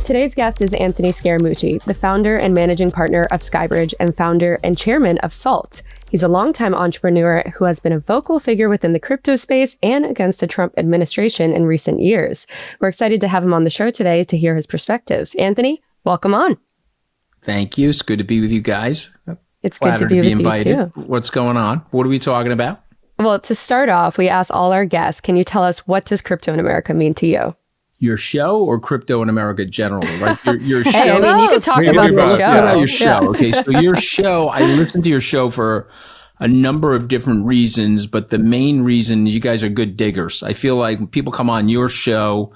Today's guest is Anthony Scaramucci, the founder and managing partner of SkyBridge and founder and chairman of SALT. He's a longtime entrepreneur who has been a vocal figure within the crypto space and against the Trump administration in recent years. We're excited to have him on the show today to hear his perspectives. Anthony, welcome on. Thank you. It's good to be with you guys. It's good to be with you too. What's going on? What are we talking about? Well, to start off, we ask all our guests, can you tell us, what does crypto in America mean to you? Your show or crypto in America generally, right? Your show. Hey, I mean, you can talk about the show. Your show. Yeah. Okay, so your show, I listened to your show for a number of different reasons, but the main reason, you guys are good diggers. I feel like when people come on your show,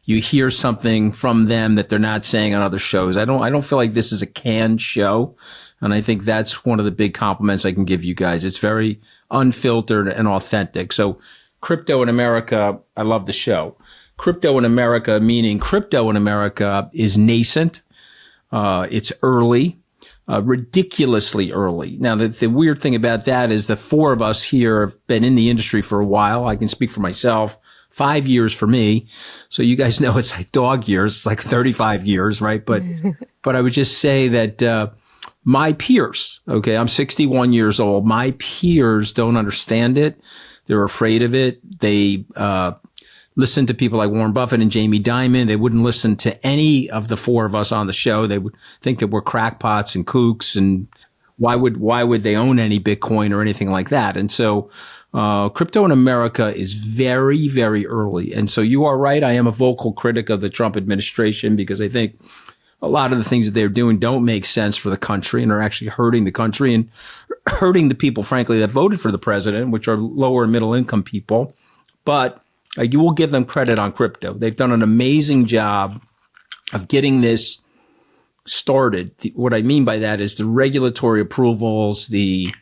you hear something from them that they're not saying on other shows. I don't feel like this is a canned show. And I think that's one of the big compliments I can give you guys. It's very unfiltered and authentic. So Crypto in America, I love the show. Crypto in America, meaning crypto in America is nascent. It's early, ridiculously early. Now, the weird thing about that is the four of us here have been in the industry for a while. I can speak for myself. 5 years for me. So you guys know it's like dog years. It's like 35 years, right? But I would just say that my peers, okay, I'm 61 years old. My peers don't understand it. They're afraid of it. They listen to people like Warren Buffett and Jamie Dimon. They wouldn't listen to any of the four of us on the show. They would think that we're crackpots and kooks, and why would they own any Bitcoin or anything like that? And so crypto in America is very, very early. And so you are right. I am a vocal critic of the Trump administration because I think a lot of the things that they're doing don't make sense for the country and are actually hurting the country and hurting the people, frankly, that voted for the president, which are lower and middle income people. But you will give them credit on crypto. They've done an amazing job of getting this started. What I mean by that is the regulatory approvals, the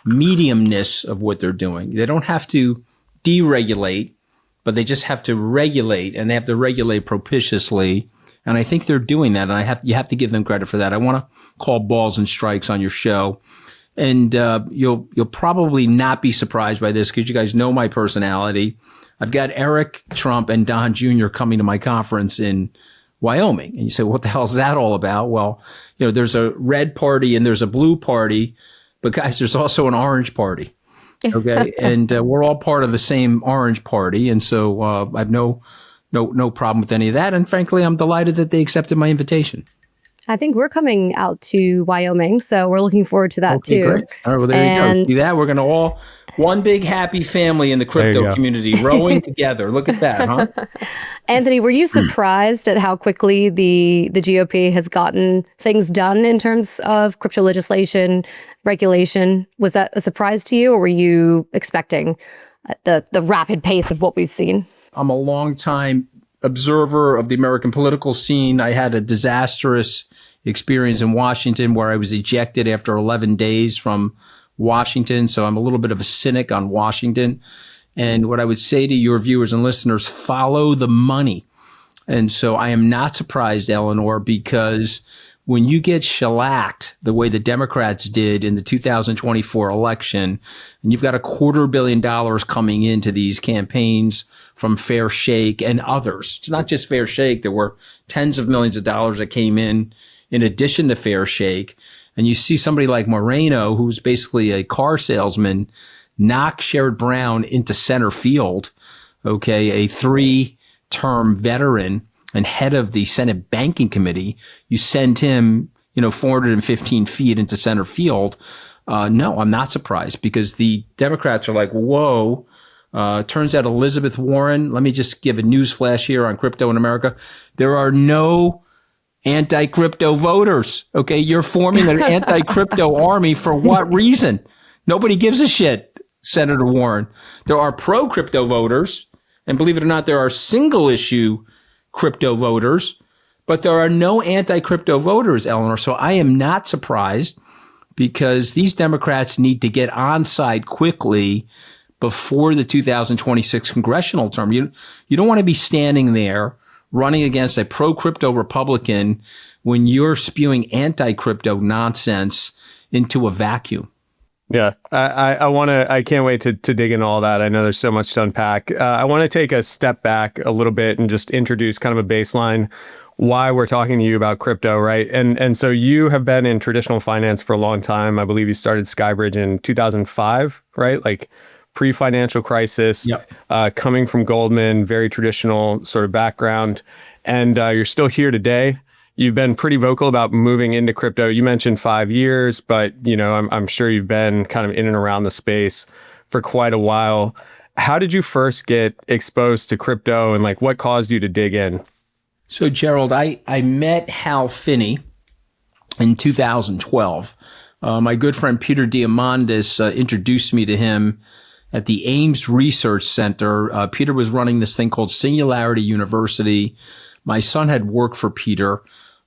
mediumness of what they're doing. They don't have to deregulate, but they just have to regulate, and they have to regulate propitiously. And I think they're doing that. And you have to give them credit for that. I want to call balls and strikes on your show. And you'll probably not be surprised by this because you guys know my personality. I've got Eric Trump and Don Jr. coming to my conference in Wyoming. And you say, what the hell is that all about? Well, there's a red party and there's a blue party, but guys, there's also an orange party. Okay. And we're all part of the same orange party. And so I have no problem with any of that. And frankly, I'm delighted that they accepted my invitation. I think we're coming out to Wyoming, so we're looking forward to that too. Great. All right, well, there you go. See that? We're going to all one big happy family in the crypto community rowing together. Look at that, huh? Anthony, were you surprised at how quickly the GOP has gotten things done in terms of crypto legislation, regulation? Was that a surprise to you, or were you expecting the rapid pace of what we've seen? I'm a longtime observer of the American political scene. I had a disastrous experience in Washington where I was ejected after 11 days from Washington. So I'm a little bit of a cynic on Washington. And what I would say to your viewers and listeners, follow the money. And so I am not surprised, Eleanor, because when you get shellacked the way the Democrats did in the 2024 election, and you've got $250 million coming into these campaigns from Fair Shake and others. It's not just Fair Shake. There were tens of millions of dollars that came in addition to Fair Shake. And you see somebody like Moreno, who's basically a car salesman, knock Sherrod Brown into center field, okay, a 3-term veteran and head of the Senate Banking Committee. You send him, 415 feet into center field. No, I'm not surprised because the Democrats are like, whoa. Turns out Elizabeth Warren, let me just give a news flash here on crypto in America. There are no anti-crypto voters. Okay. You're forming an anti-crypto army for what reason? Nobody gives a shit, Senator Warren. There are pro-crypto voters, and believe it or not, there are single issue crypto voters, but there are no anti-crypto voters, Eleanor. So I am not surprised because these Democrats need to get on side quickly before the 2026 congressional term. You don't want to be standing there running against a pro-crypto Republican when you're spewing anti-crypto nonsense into a vacuum. Yeah, I can't wait to dig into all that. I know there's so much to unpack. I want to take a step back a little bit and just introduce kind of a baseline. why we're talking to you about crypto, right? And so you have been in traditional finance for a long time. I believe you started SkyBridge in 2005, right? Like pre-financial crisis, Yep. coming from Goldman, very traditional sort of background. And you're still here today. You've been pretty vocal about moving into crypto. You mentioned 5 years, but I'm sure you've been kind of in and around the space for quite a while. How did you first get exposed to crypto, and like what caused you to dig in? So, Gerald, I met Hal Finney in 2012. My good friend Peter Diamandis introduced me to him at the Ames Research Center. Peter was running this thing called Singularity University. My son had worked for Peter.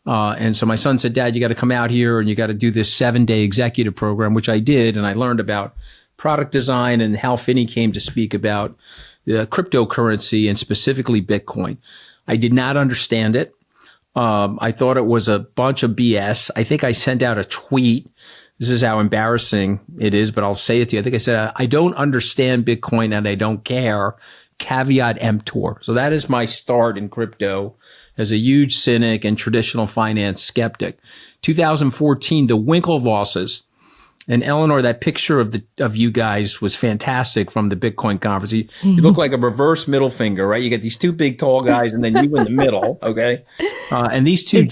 And so my son said, Dad, you got to come out here and you got to do this 7-day executive program, which I did. And I learned about product design, and Hal Finney came to speak about the cryptocurrency and specifically Bitcoin. I did not understand it. I thought it was a bunch of BS. I think I sent out a tweet. This is how embarrassing it is, but I'll say it to you. I think I said, I don't understand Bitcoin and I don't care. Caveat emptor. So that is my start in crypto as a huge cynic and traditional finance skeptic. 2014, the Winklevosses. And Eleanor, that picture of you guys was fantastic from the Bitcoin conference. You look like a reverse middle finger, right? You get these two big tall guys and then you in the middle, okay? And these two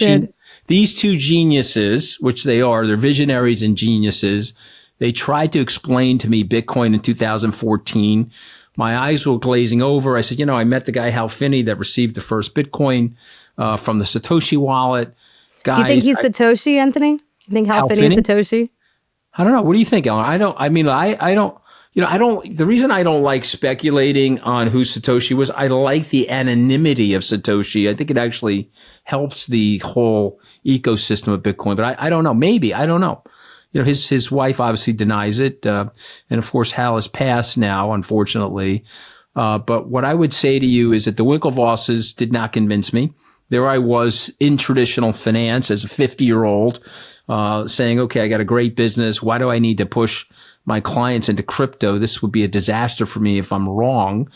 geniuses, which they are, they're visionaries and geniuses. They tried to explain to me Bitcoin in 2014. My eyes were glazing over. I said, I met the guy Hal Finney that received the first Bitcoin from the Satoshi wallet. Guys, do you think he's Satoshi, Anthony? You think Hal Finney is Satoshi? I don't know. What do you think, Ellen? I don't, the reason I don't like speculating on who Satoshi was, I like the anonymity of Satoshi. I think it actually helps the whole ecosystem of Bitcoin, but I don't know. Maybe, I don't know. His wife obviously denies it. And of course, Hal has passed now, unfortunately. But what I would say to you is that the Winklevosses did not convince me. There I was in traditional finance as a 50-year-old, saying, okay, I got a great business. Why do I need to push my clients into crypto? This would be a disaster for me if I'm wrong.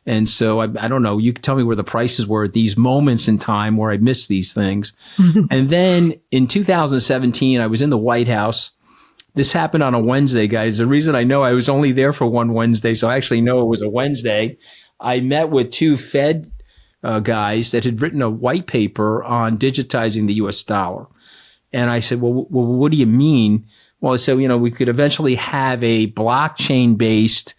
And so I don't know. You can tell me where the prices were at these moments in time where I missed these things. And then in 2017, I was in the White House. This happened on a Wednesday, guys. The reason I know I was only there for one Wednesday, so I actually know it was a Wednesday. I met with two Fed guys that had written a white paper on digitizing the U.S. dollar. And I said, well, what do you mean? Well, I said, we could eventually have a blockchain-based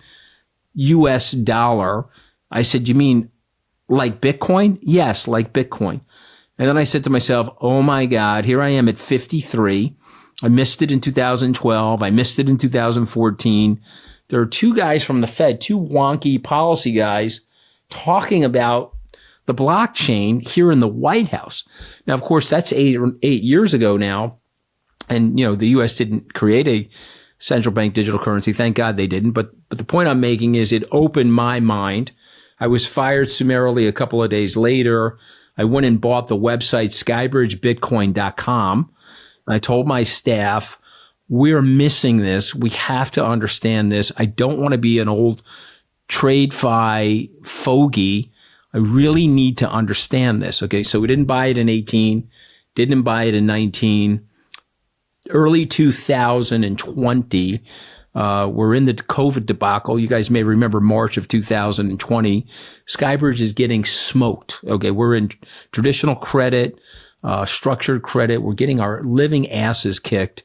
U.S. dollar. I said, you mean like Bitcoin? Yes, like Bitcoin. And then I said to myself, oh my God, here I am at 53. I missed it in 2012. I missed it in 2014. There are two guys from the Fed, two wonky policy guys talking about the blockchain here in the White House. Now, of course, that's eight years ago now. And, the U.S. didn't create a central bank digital currency. Thank God they didn't. But the point I'm making is it opened my mind. I was fired summarily a couple of days later. I went and bought the website skybridgebitcoin.com. I told my staff, we're missing this. We have to understand this. I don't want to be an old TradFi fogey. I really need to understand this. Okay. So we didn't buy it in 18, didn't buy it in 19, early 2020. We're in the COVID debacle. You guys may remember March of 2020. SkyBridge is getting smoked. Okay. We're in traditional credit, structured credit. We're getting our living asses kicked.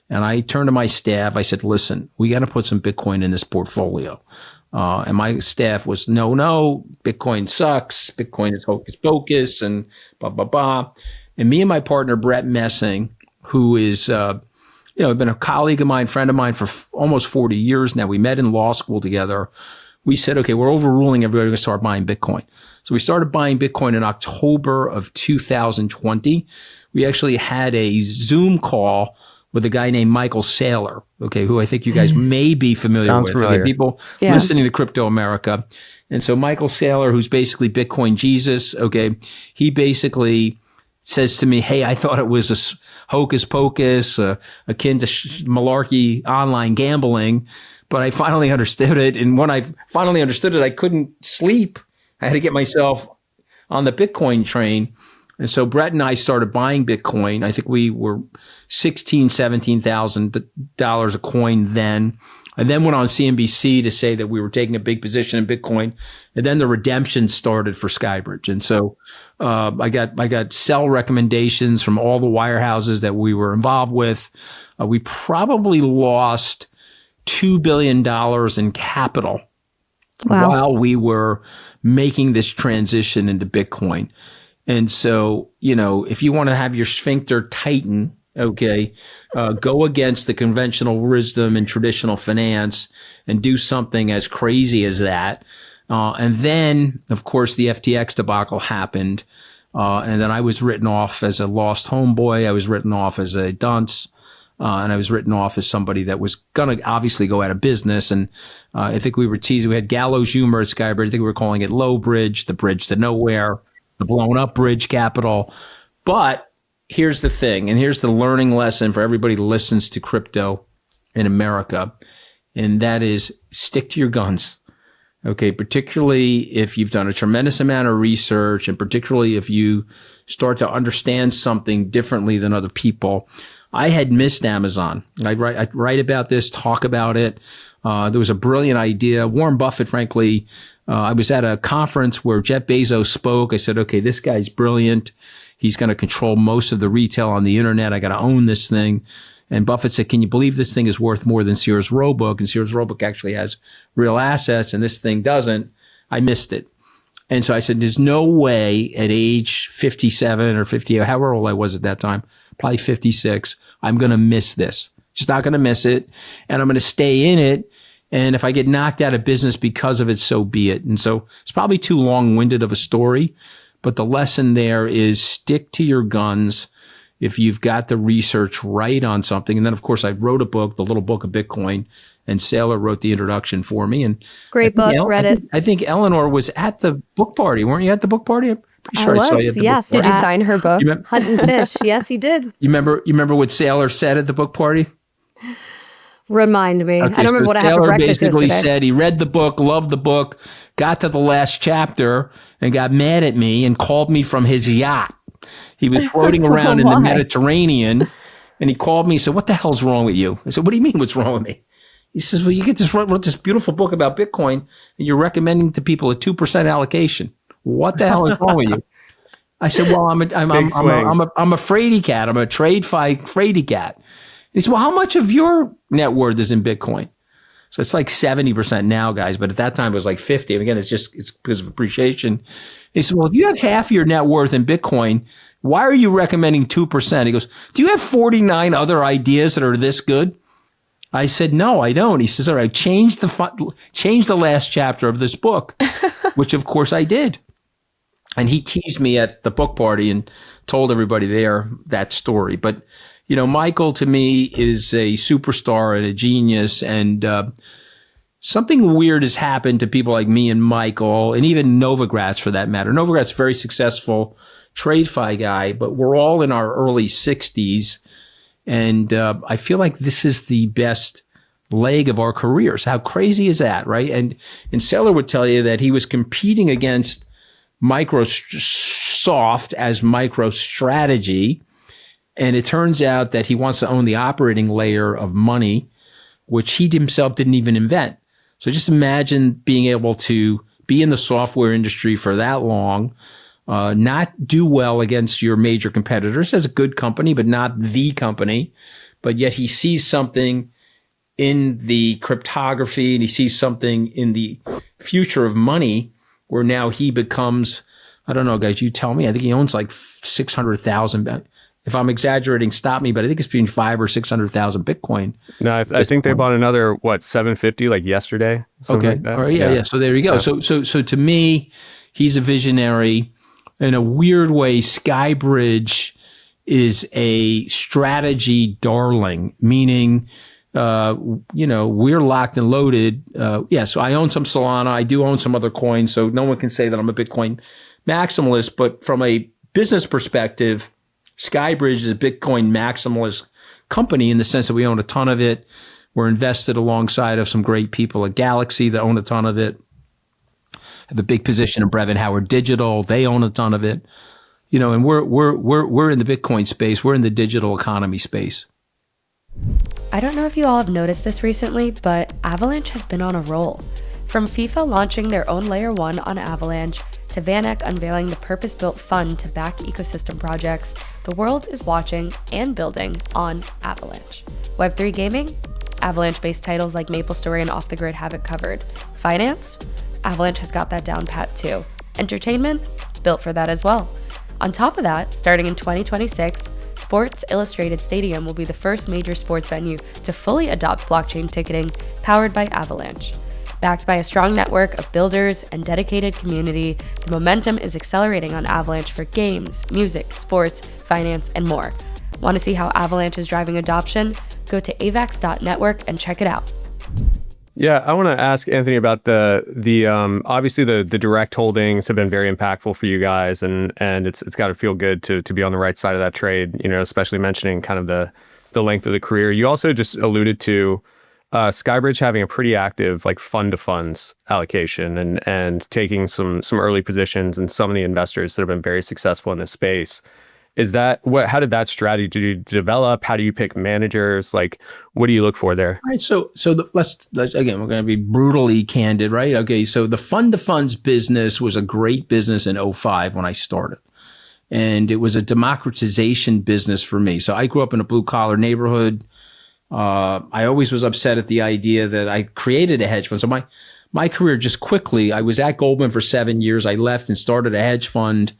And I turned to my staff. I said, listen, we got to put some Bitcoin in this portfolio. And my staff was, no, Bitcoin sucks. Bitcoin is hocus pocus and blah, blah, blah. And me and my partner, Brett Messing, who is, been a colleague of mine, friend of mine for almost 40 years now. We met in law school together. We said, okay, we're overruling everybody. We're going to start buying Bitcoin. So we started buying Bitcoin in October of 2020. We actually had a Zoom call with a guy named Michael Saylor, okay, who I think you guys may be familiar with. Familiar. Okay, people listening to Crypto America. And so Michael Saylor, who's basically Bitcoin Jesus, okay, he basically says to me, hey, I thought it was a hocus pocus, akin to malarkey online gambling, but I finally understood it. And when I finally understood it, I couldn't sleep. I had to get myself on the Bitcoin train. And so Brett and I started buying Bitcoin. I think we were $16,000, $17,000 a coin then. I then went on CNBC to say that we were taking a big position in Bitcoin. And then the redemption started for SkyBridge. And so I got sell recommendations from all the wirehouses that we were involved with. We probably lost $2 billion in capital while we were making this transition into Bitcoin. And so, if you want to have your sphincter tighten, okay, go against the conventional wisdom and traditional finance and do something as crazy as that. And then, of course, the FTX debacle happened. And then I was written off as a lost homeboy. I was written off as a dunce. And I was written off as somebody that was going to obviously go out of business. And I think we were teasing. We had gallows humor at SkyBridge. I think we were calling it Low Bridge, the bridge to nowhere, the blown up bridge capital. But here's the thing, and here's the learning lesson for everybody that listens to crypto in America, and that is stick to your guns. Okay, particularly if you've done a tremendous amount of research, and particularly if you start to understand something differently than other people. I had missed Amazon. I write about this, talk about it. There was a brilliant idea. Warren Buffett, frankly, I was at a conference where Jeff Bezos spoke. I said, okay, this guy's brilliant. He's going to control most of the retail on the internet. I got to own this thing. And Buffett said, can you believe this thing is worth more than Sears Roebuck? And Sears Roebuck actually has real assets and this thing doesn't. I missed it. And so I said, there's no way at age 57 or 58, however old I was at that time, probably 56, I'm going to miss this. Just not going to miss it. And I'm going to stay in it. And if I get knocked out of business because of it, so be it. And so it's probably too long-winded of a story, but the lesson there is stick to your guns if you've got the research right on something. And then, of course, I wrote a book, The Little Book of Bitcoin, and Saylor wrote the introduction for me. And great book, read it. I think Eleanor was at the book party. Weren't you at the book party? I'm pretty sure I saw you at the yes. book party. Did you sign her book? Hunt and Fish. Yes, you did. You remember what Saylor said at the book party? Remind me. Okay, I don't remember what I had for breakfast basically yesterday. said he read the book, loved the book, got to the last chapter, and got mad at me and called me from his yacht. He was floating around in the Mediterranean, and he called me and said, what the hell's wrong with you? I said, what do you mean what's wrong with me? He says, well, you wrote this beautiful book about Bitcoin, and you're recommending to people a 2% allocation. What the hell is wrong with you? I said, well, I'm a fraidy cat. I'm a TradFi fraidy cat. He said, well, how much of your net worth is in Bitcoin? So it's like 70% now, guys. But at that time, it was like 50. And again, it's because of appreciation. He said, well, if you have half your net worth in Bitcoin, why are you recommending 2%? He goes, do you have 49 other ideas that are this good? I said, no, I don't. He says, all right, change the last chapter of this book, which of course I did. And he teased me at the book party and told everybody there that story. But Michael, to me, is a superstar and a genius. And something weird has happened to people like me and Michael, and even Novogratz for that matter. Novogratz, very successful TradFi guy, but we're all in our early 60s. And I feel like this is the best leg of our careers. How crazy is that, right? And Saylor would tell you that he was competing against Microsoft as MicroStrategy. And it turns out that he wants to own the operating layer of money, which he himself didn't even invent. So just imagine being able to be in the software industry for that long, not do well against your major competitors as a good company, but not the company. But yet he sees something in the cryptography and he sees something in the future of money where now he becomes, I don't know, guys, you tell me. I think he owns like 600,000. If I'm exaggerating, stop me, but I think it's between 500,000 or 600,000 Bitcoin. No, I think they bought another, 750 like yesterday? Okay. Like that. All right, yeah. So there you go. Yeah. So to me, he's a visionary. In a weird way, SkyBridge is a strategy darling, meaning, we're locked and loaded. So I own some Solana. I do own some other coins. So no one can say that I'm a Bitcoin maximalist, but from a business perspective, SkyBridge is a Bitcoin maximalist company in the sense that we own a ton of it. We're invested alongside of some great people at Galaxy that own a ton of it. Have a big position in Brevin Howard Digital. They own a ton of it. and we're in the Bitcoin space. We're in the digital economy space. I don't know if you all have noticed this recently, but Avalanche has been on a roll. From FIFA launching their own Layer 1 on Avalanche, to VanEck unveiling the purpose-built fund to back ecosystem projects, the world is watching and building on Avalanche. Web3 gaming? Avalanche-based titles like MapleStory and Off the Grid have it covered. Finance? Avalanche has got that down pat too. Entertainment? Built for that as well. On top of that, starting in 2026, Sports Illustrated Stadium will be the first major sports venue to fully adopt blockchain ticketing powered by Avalanche. Backed by a strong network of builders and dedicated community, the momentum is accelerating on Avalanche for games, music, sports, finance, and more. Want to see how Avalanche is driving adoption? Go to avax.network and check it out. Yeah, I want to ask Anthony about the obviously the direct holdings have been very impactful for you guys, and it's got to feel good to be on the right side of that trade, especially mentioning kind of the length of the career. You also just alluded to SkyBridge having a pretty active like fund to funds allocation and taking some early positions in some of the investors that have been very successful in this space. How did that strategy develop? How do you pick managers? Like, what do you look for there? All right. Let's again, we're going to be brutally candid, right? Okay. So the fund to funds business was a great business in 2005 when I started. And it was a democratization business for me. So I grew up in a blue collar neighborhood. I always was upset at the idea that I created a hedge fund. So my career just quickly, I was at Goldman for 7 years. I left and started a hedge fund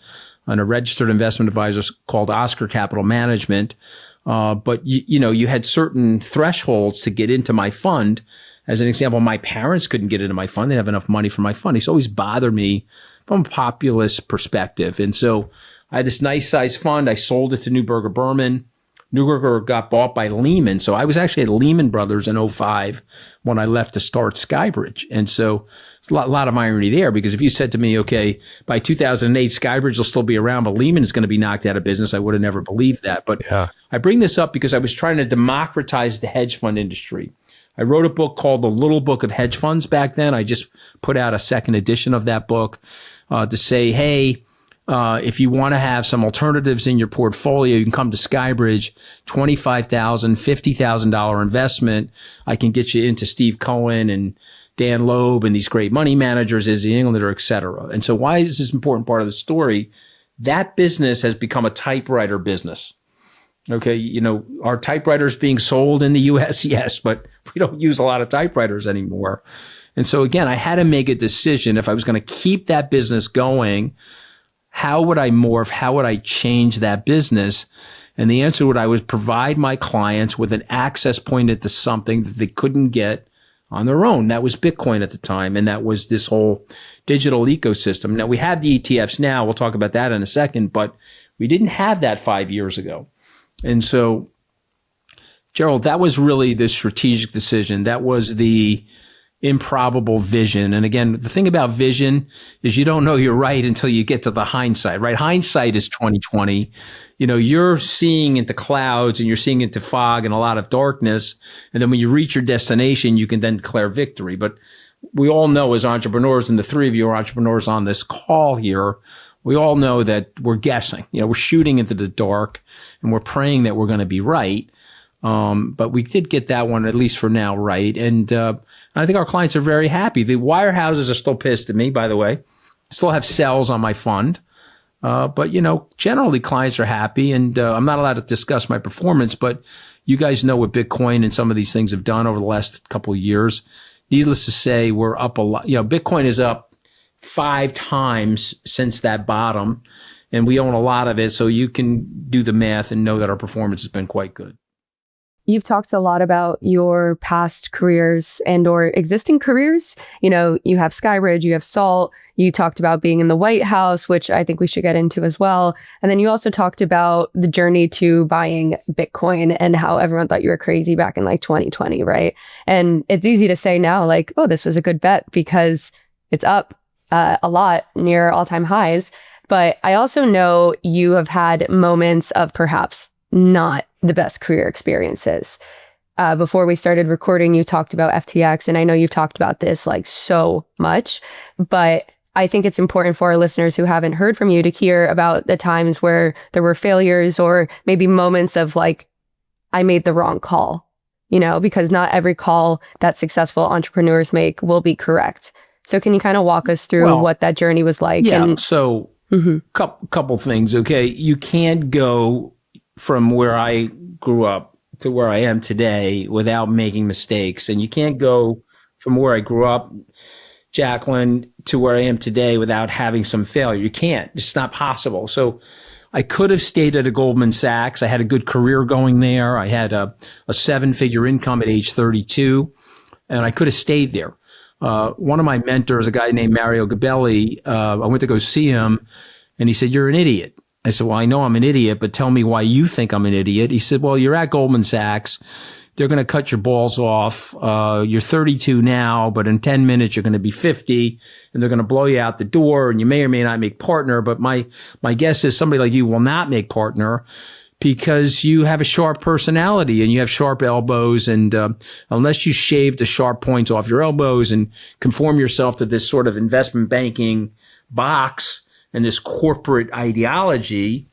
and a registered investment advisor called Oscar Capital Management. But you had certain thresholds to get into my fund. As an example, my parents couldn't get into my fund. They didn't have enough money for my fund. It's always bothered me from a populist perspective. And so I had this nice size fund. I sold it to Neuberger Berman. Neuberger got bought by Lehman. So I was actually at Lehman Brothers in 2005 when I left to start SkyBridge. And so it's a lot of irony there, because if you said to me, okay, by 2008, SkyBridge will still be around, but Lehman is going to be knocked out of business, I would have never believed that. But yeah. I bring this up because I was trying to democratize the hedge fund industry. I wrote a book called The Little Book of Hedge Funds back then. I just put out a second edition of that book to say, hey, if you want to have some alternatives in your portfolio, you can come to SkyBridge, $25,000, $50,000 investment. I can get you into Steve Cohen and Dan Loeb and these great money managers, Izzy Englander, et cetera. And so why is this an important part of the story? That business has become a typewriter business. Okay. Are typewriters being sold in the US? Yes, but we don't use a lot of typewriters anymore. And so again, I had to make a decision. If I was going to keep that business going, how would I morph? How would I change that business? And the answer would, I would provide my clients with an access point into something that they couldn't get on their own. That was Bitcoin at the time. And that was this whole digital ecosystem. Now we have the ETFs now. We'll talk about that in a second, but we didn't have that 5 years ago. And so, Gerald, that was really the strategic decision. That was the improbable vision. And again, the thing about vision is you don't know you're right until you get to the hindsight, right? Hindsight is 2020. You're seeing into clouds and you're seeing into fog and a lot of darkness. And then when you reach your destination, you can then declare victory. But we all know as entrepreneurs, and the three of you are entrepreneurs on this call here, we all know that we're guessing, we're shooting into the dark and we're praying that we're going to be right. But we did get that one, at least for now, right. And I think our clients are very happy. The wirehouses are still pissed at me, by the way. Still have cells on my fund. But generally clients are happy, and I'm not allowed to discuss my performance, but you guys know what Bitcoin and some of these things have done over the last couple of years. Needless to say, we're up a lot. Bitcoin is up 5 times since that bottom, and we own a lot of it. So you can do the math and know that our performance has been quite good. You've talked a lot about your past careers and or existing careers. You have SkyBridge, you have Salt. You talked about being in the White House, which I think we should get into as well. And then you also talked about the journey to buying Bitcoin and how everyone thought you were crazy back in 2020, right? And it's easy to say now, oh, this was a good bet because it's up a lot, near all-time highs. But I also know you have had moments of perhaps not the best career experiences. Before we started recording, you talked about FTX, and I know you've talked about this so much, but I think it's important for our listeners who haven't heard from you to hear about the times where there were failures or maybe moments of like, I made the wrong call, because not every call that successful entrepreneurs make will be correct. So can you kind of walk us through what that journey was like? Yeah. So couple things. Okay. You can't go from where I grew up to where I am today without making mistakes. And you can't go from where I grew up, Jacqueline, to where I am today without having some failure. You can't. It's not possible. So I could have stayed at a Goldman Sachs. I had a good career going there. I had a 7-figure income at age 32, and I could have stayed there. One of my mentors, a guy named Mario Gabelli, I went to go see him, and he said, "You're an idiot." I said, "Well, I know I'm an idiot, but tell me why you think I'm an idiot." He said, "Well, you're at Goldman Sachs. They're going to cut your balls off. You're 32 now, but in 10 minutes, you're going to be 50, and they're going to blow you out the door, and you may or may not make partner. But my guess is somebody like you will not make partner because you have a sharp personality and you have sharp elbows. And unless you shave the sharp points off your elbows and conform yourself to this sort of investment banking box and this corporate ideology,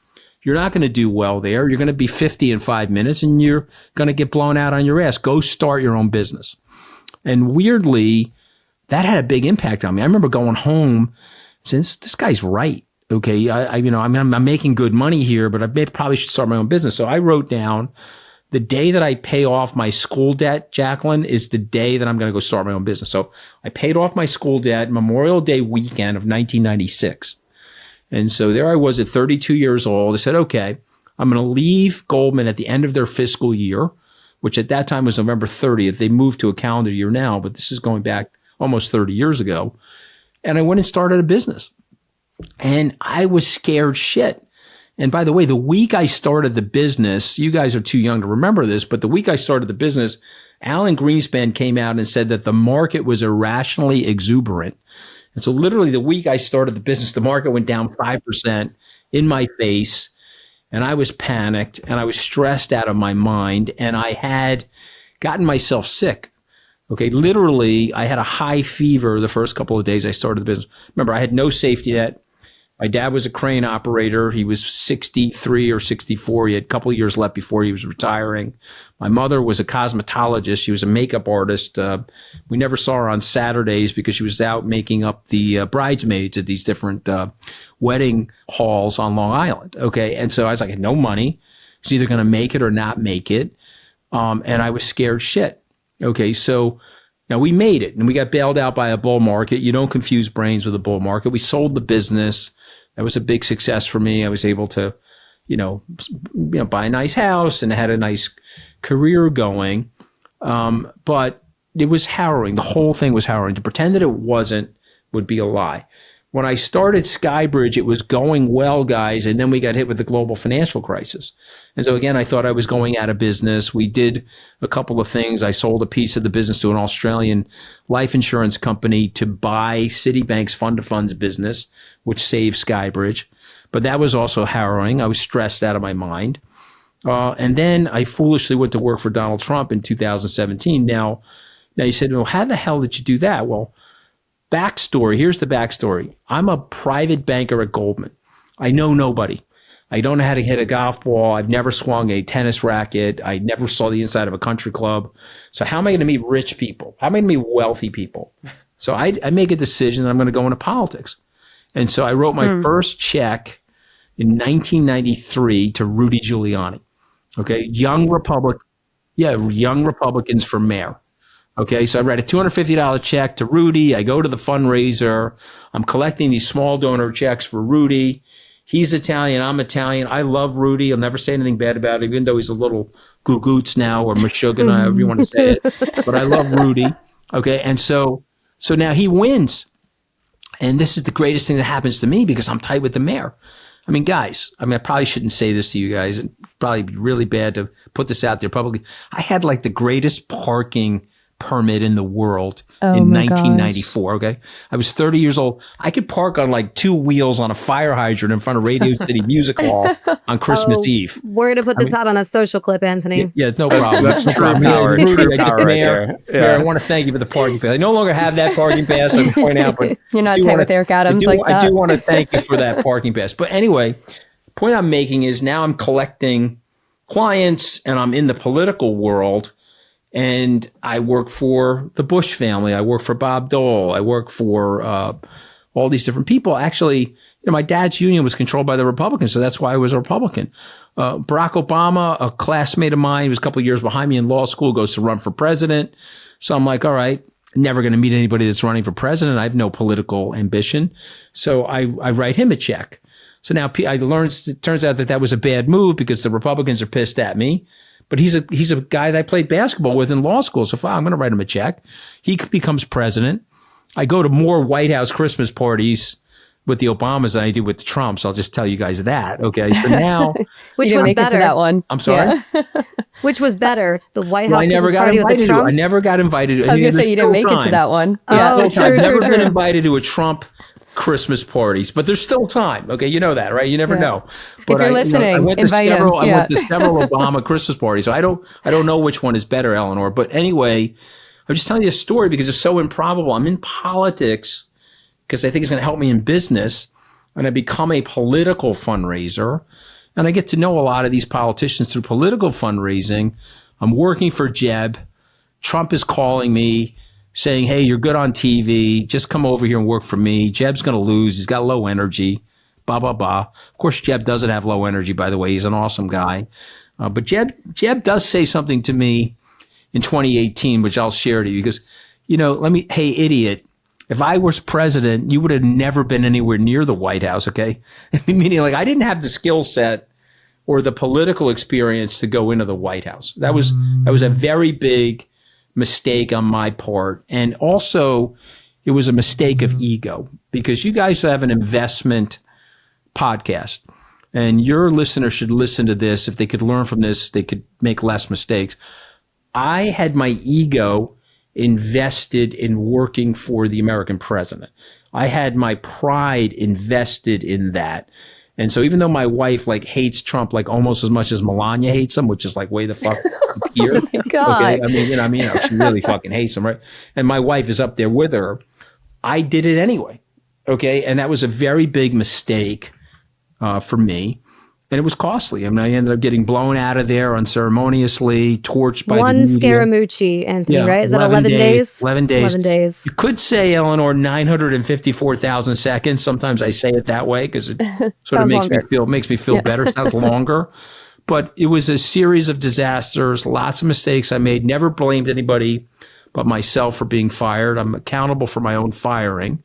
you're not going to do well there. You're going to be 50 in 5 minutes and you're going to get blown out on your ass. Go start your own business." And weirdly, that had a big impact on me. I remember going home since this guy's right. Okay. I'm making good money here, but I probably should start my own business. So I wrote down the day that I pay off my school debt, Jacqueline, is the day that I'm going to go start my own business. So I paid off my school debt Memorial Day weekend of 1996. And so there I was at 32 years old. I said, okay, I'm going to leave Goldman at the end of their fiscal year, which at that time was November 30th. They moved to a calendar year now, but this is going back almost 30 years ago. And I went and started a business. And I was scared shit. And by the way, the week I started the business, you guys are too young to remember this, but the week I started the business, Alan Greenspan came out and said that the market was irrationally exuberant. And so literally the week I started the business, the market went down 5% in my face. And I was panicked and I was stressed out of my mind. And I had gotten myself sick. Okay. Literally, I had a high fever the first couple of days I started the business. Remember, I had no safety net. My dad was a crane operator. He was 63 or 64. He had a couple of years left before he was retiring. My mother was a cosmetologist. She was a makeup artist. We never saw her on Saturdays because she was out making up the bridesmaids at these different wedding halls on Long Island. Okay. And so I was like, I had no money. I was either going to make it or not make it. And I was scared shit. Okay. So now we made it and we got bailed out by a bull market. You don't confuse brains with a bull market. We sold the business. That was a big success for me. I was able to, buy a nice house and had a nice career going. But it was harrowing. The whole thing was harrowing. To pretend that it wasn't would be a lie. When I started SkyBridge, it was going well, guys, and then we got hit with the global financial crisis. And so again, I thought I was going out of business. We did a couple of things. I sold a piece of the business to an Australian life insurance company to buy Citibank's fund of funds business, which saved SkyBridge. But that was also harrowing. I was stressed out of my mind. And then I foolishly went to work for Donald Trump in 2017. Now you said, well, how the hell did you do that? Well, backstory. Here's the backstory. I'm a private banker at Goldman. I know nobody. I don't know how to hit a golf ball. I've never swung a tennis racket. I never saw the inside of a country club. So how am I going to meet rich people? How am I going to meet wealthy people? So I make a decision that I'm going to go into politics. And so I wrote my first check in 1993 to Rudy Giuliani. Okay. Young Republicans for mayor. Okay, so I write a $250 check to Rudy. I go to the fundraiser. I'm collecting these small donor checks for Rudy. He's Italian. I'm Italian. I love Rudy. I'll never say anything bad about him, even though he's a little goo-goots now or Meshuggah, however you want to say it. But I love Rudy. Okay, and so now he wins. And this is the greatest thing that happens to me because I'm tight with the mayor. I mean, guys, I probably shouldn't say this to you guys. It'd probably be really bad to put this out there publicly. I had like the greatest parking permit in the world Oh in my gosh. 1994. Okay. I was 30 years old. I could park on like two wheels on a fire hydrant in front of Radio City Music Hall on Christmas Eve. We're going to put this out on a social clip, Anthony. Yeah, no problem. That's no true problem. power. Rudy, True power right Mayor, there. Mayor, I Yeah. want to thank you for the parking pass. I no longer have that parking pass. I point out, but You're not I do tight wanna- with Eric Adams like I that. do want to thank you for that parking pass. But anyway, the point I'm making is now I'm collecting clients and I'm in the political world. And I work for the Bush family. I work for Bob Dole. I work for all these different people. Actually, my dad's union was controlled by the Republicans, so that's why I was a Republican. Barack Obama, a classmate of mine, was a couple of years behind me in law school, goes to run for president. So I'm like, all right, never going to meet anybody that's running for president. I have no political ambition. So I write him a check. So now I learned, it turns out that was a bad move because the Republicans are pissed at me. But he's a guy that I played basketball with in law school. So fine, I'm going to write him a check. He becomes president. I go to more White House Christmas parties with the Obamas than I do with the Trumps. I'll just tell you guys that. Okay. So now, Which you didn't was make it to better? that one. I'm sorry. Yeah. Which was better? The White House I never Christmas got party with the invited to. I Trumps? never got invited. I was going to say you didn't make it to that one. Oh, true, I've never true, been true. invited to a Trump Christmas parties, but there's still time. Okay, you know that, right? You never know. But you're listening, I went to invite him. several. I Yeah. went to several Obama Christmas parties. So I don't know which one is better, Eleanor. But anyway, I'm just telling you a story because it's so improbable. I'm in politics because I think it's going to help me in business, and I become a political fundraiser, and I get to know a lot of these politicians through political fundraising. I'm working for Jeb. Trump is calling me, saying, hey, you're good on TV. Just come over here and work for me. Jeb's going to lose. He's got low energy, blah, blah, blah. Of course, Jeb doesn't have low energy, by the way. He's an awesome guy. But Jeb does say something to me in 2018, which I'll share to you because, hey, idiot, if I was president, you would have never been anywhere near the White House, okay? Meaning, like, I didn't have the skill set or the political experience to go into the White House. That was a very big mistake on my part. And also, it was a mistake of ego because you guys have an investment podcast and your listeners should listen to this. If they could learn from this, they could make less mistakes. I had my ego invested in working for the American president. I had my pride invested in that. And so even though my wife hates Trump almost as much as Melania hates him, which is way the fuck here. Oh my God. Okay. I mean, she really fucking hates him, right? And my wife is up there with her. I did it anyway. Okay. And that was a very big mistake for me. And it was costly. I mean, I ended up getting blown out of there unceremoniously, torched by One the media. Scaramucci, Anthony, Yeah, right? Is that 11 days? 11 days. 11 days. You could say, Eleanor, 954,000 seconds. Sometimes I say it that way because it sort of makes me feel better. It sounds longer. But it was a series of disasters, lots of mistakes I made. Never blamed anybody but myself for being fired. I'm accountable for my own firing.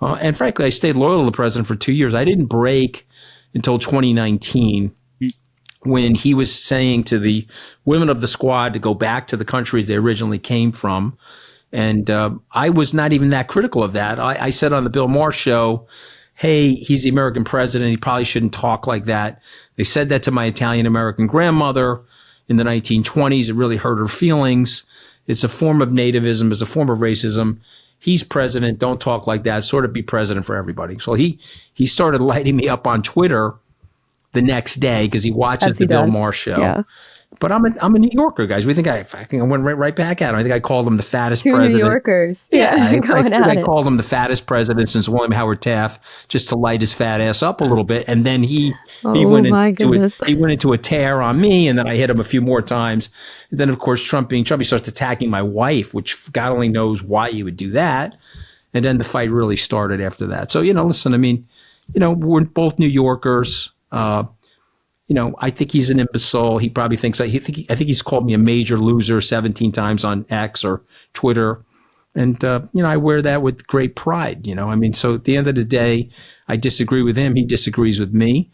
And frankly, I stayed loyal to the president for 2 years. I didn't break until 2019 when he was saying to the women of the squad to go back to the countries they originally came from. And I was not even that critical of that. I said on the Bill Maher show, hey, he's the American president. He probably shouldn't talk like that. They said that to my Italian-American grandmother in the 1920s. It really hurt her feelings. It's a form of nativism. It's a form of racism. He's president. Don't talk like that. Sort of be president for everybody. So he started lighting me up on Twitter the next day because he watches the Bill Maher show. Yeah. But I'm a New Yorker, guys. We think I went right back at him. I think I called him the fattest Two president. New Yorkers. I Going at I it. called him the fattest president since William Howard Taft, just to light his fat ass up a little bit. And then he went into a tear on me, and then I hit him a few more times. And then, of course, Trump, he starts attacking my wife, which God only knows why he would do that. And then the fight really started after that. So, listen, I mean, we're both New Yorkers. I think he's an imbecile. He probably thinks I think he's called me a major loser 17 times on X or Twitter. And, I wear that with great pride, I mean, so at the end of the day, I disagree with him. He disagrees with me,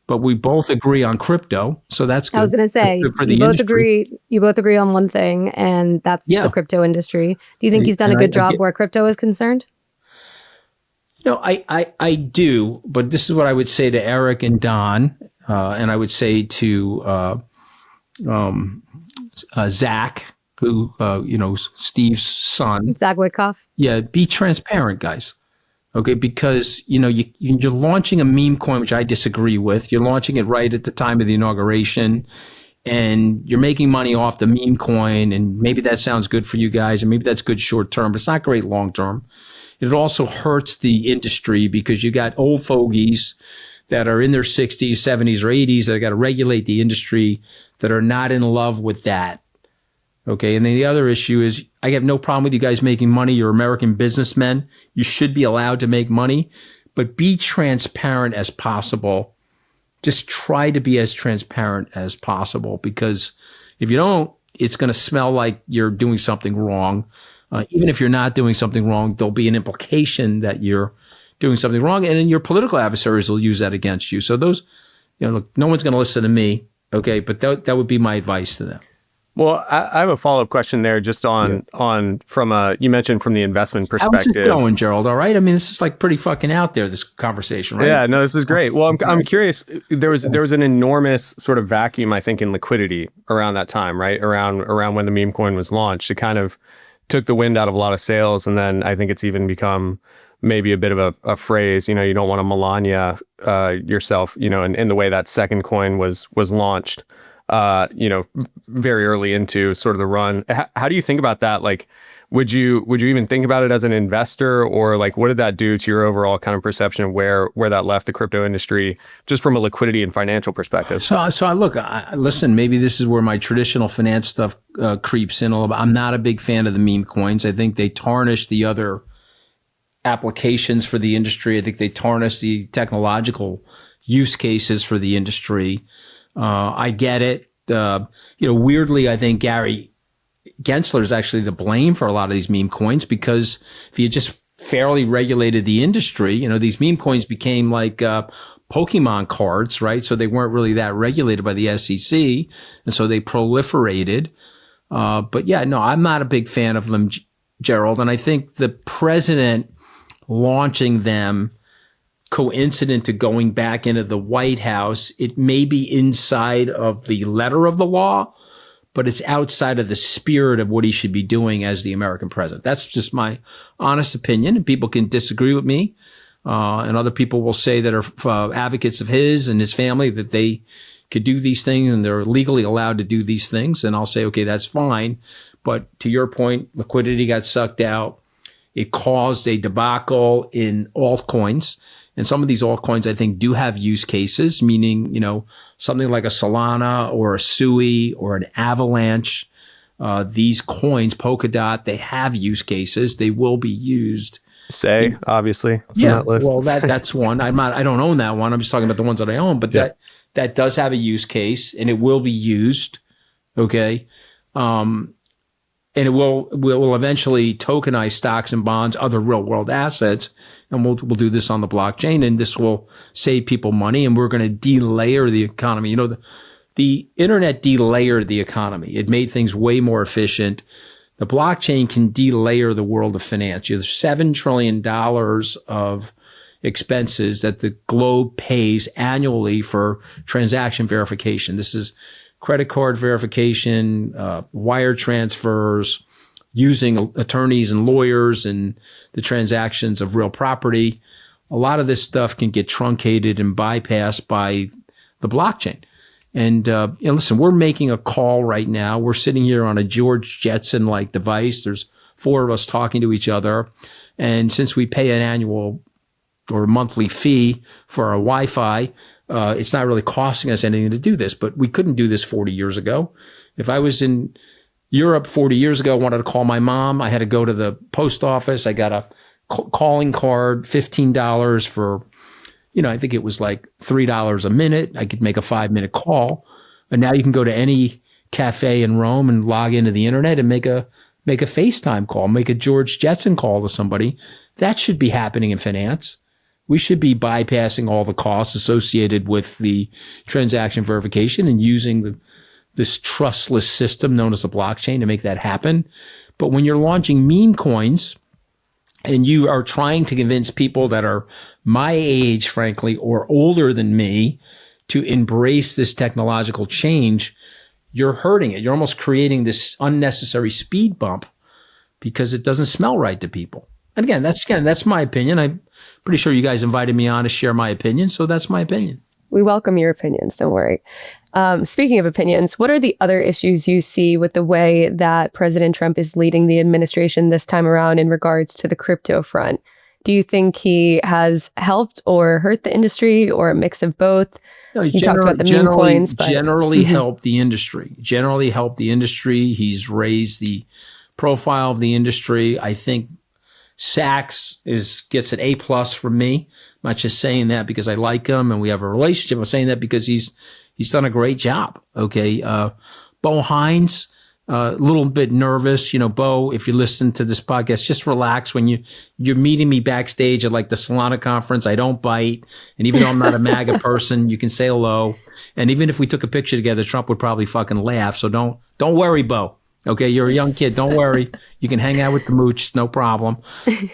but we both agree on crypto. So that's good. I was going to say, Good for the you both industry. agree on one thing, and that's the crypto industry. Do you think he's done a good job where crypto is concerned? I do, but this is what I would say to Eric and Don, and I would say to Zach, who, Steve's son. Zach Witkoff. Yeah, be transparent, guys. Okay, because, you're launching a meme coin, which I disagree with. You're launching it right at the time of the inauguration, and you're making money off the meme coin, and maybe that sounds good for you guys, and maybe that's good short term, but it's not great long term. It also hurts the industry because you got old fogies that are in their 60s, 70s, or 80s that got to regulate the industry that are not in love with that. Okay. And then the other issue is I have no problem with you guys making money. You're American businessmen. You should be allowed to make money, but be transparent as possible. Just try to be as transparent as possible, because if you don't, it's going to smell like you're doing something wrong. Even if you're not doing something wrong, there'll be an implication that you're doing something wrong. And then your political adversaries will use that against you. So those, look, no one's going to listen to me. Okay. But that would be my advice to them. Well, I have a follow-up question there just on from you mentioned from the investment perspective. How's it going, Gerald? All right. I mean, this is like pretty fucking out there, this conversation, right? Yeah, no, this is great. Well, I'm curious. There was an enormous sort of vacuum, I think, in liquidity around that time, right? Around when the meme coin was launched. It kind of took the wind out of a lot of sails. And then I think it's even become maybe a bit of a phrase, you don't want to Melania yourself, in the way that second coin was launched. Very early into sort of the run. How do you think about that? Like, would you even think about it as an investor, or like, what did that do to your overall kind of perception of where that left the crypto industry, just from a liquidity and financial perspective? So I look, listen, maybe this is where my traditional finance stuff creeps in a little bit. I'm not a big fan of the meme coins. I think they tarnish the other applications for the industry. I think they tarnish the technological use cases for the industry. I get it. Weirdly, I think Gary Gensler is actually to blame for a lot of these meme coins, because if you just fairly regulated the industry, these meme coins became like Pokemon cards, right? So they weren't really that regulated by the SEC, and so they proliferated. But yeah, no, I'm not a big fan of them, Gerald. And I think the president launching them coincident to going back into the White House, it may be inside of the letter of the law, but it's outside of the spirit of what he should be doing as the American president. That's just my honest opinion. And people can disagree with me. And other people will say that are advocates of his and his family that they could do these things and they're legally allowed to do these things. And I'll say, okay, that's fine. But to your point, liquidity got sucked out. It caused a debacle in altcoins. And some of these altcoins, I think, do have use cases, meaning, something like a Solana or a Sui or an Avalanche. These coins, Polkadot, they have use cases. They will be used. Say, obviously. Yeah, that list. well, that's one. I don't own that one. I'm just talking about the ones that I own. But that does have a use case, and it will be used. Okay. And it will eventually tokenize stocks and bonds, other real world assets. And we'll do this on the blockchain, and this will save people money, and we're going to delayer the economy. The internet delayered the economy. It made things way more efficient. The blockchain can delayer the world of finance. There's $7 trillion of expenses that the globe pays annually for transaction verification. This is credit card verification, wire transfers, using attorneys and lawyers and the transactions of real property. A lot of this stuff can get truncated and bypassed by the blockchain. And, listen, we're making a call right now. We're sitting here on a George Jetson-like device. There's 4 of us talking to each other. And since we pay an annual or monthly fee for our Wi-Fi, it's not really costing us anything to do this, but we couldn't do this 40 years ago. If I was in Europe 40 years ago, I wanted to call my mom. I had to go to the post office. I got a calling card, $15 for, I think it was like $3 a minute. I could make a 5-minute call. And now you can go to any cafe in Rome and log into the internet and make a FaceTime call, make a George Jetson call to somebody. That should be happening in finance. We should be bypassing all the costs associated with the transaction verification and using this trustless system known as the blockchain to make that happen. But when you're launching meme coins and you are trying to convince people that are my age, frankly, or older than me to embrace this technological change, you're hurting it. You're almost creating this unnecessary speed bump because it doesn't smell right to people. And again, that's my opinion. I'm pretty sure you guys invited me on to share my opinion, so that's my opinion. We welcome your opinions. Don't worry. Speaking of opinions, what are the other issues you see with the way that President Trump is leading the administration this time around in regards to the crypto front? Do you think he has helped or hurt the industry, or a mix of both? No, you talked about the meme coins, but generally helped the industry. Generally helped the industry. He's raised the profile of the industry. I think Sachs gets an A+ from me. I'm not just saying that because I like him and we have a relationship. I'm saying that because he's done a great job. Okay. Bo Hines, a little bit nervous. Bo, if you listen to this podcast, just relax. When you're meeting me backstage at like the Solana conference, I don't bite. And even though I'm not a MAGA person, you can say hello. And even if we took a picture together, Trump would probably fucking laugh. So don't worry, Bo. Okay, you're a young kid. Don't worry. You can hang out with the mooch. No problem.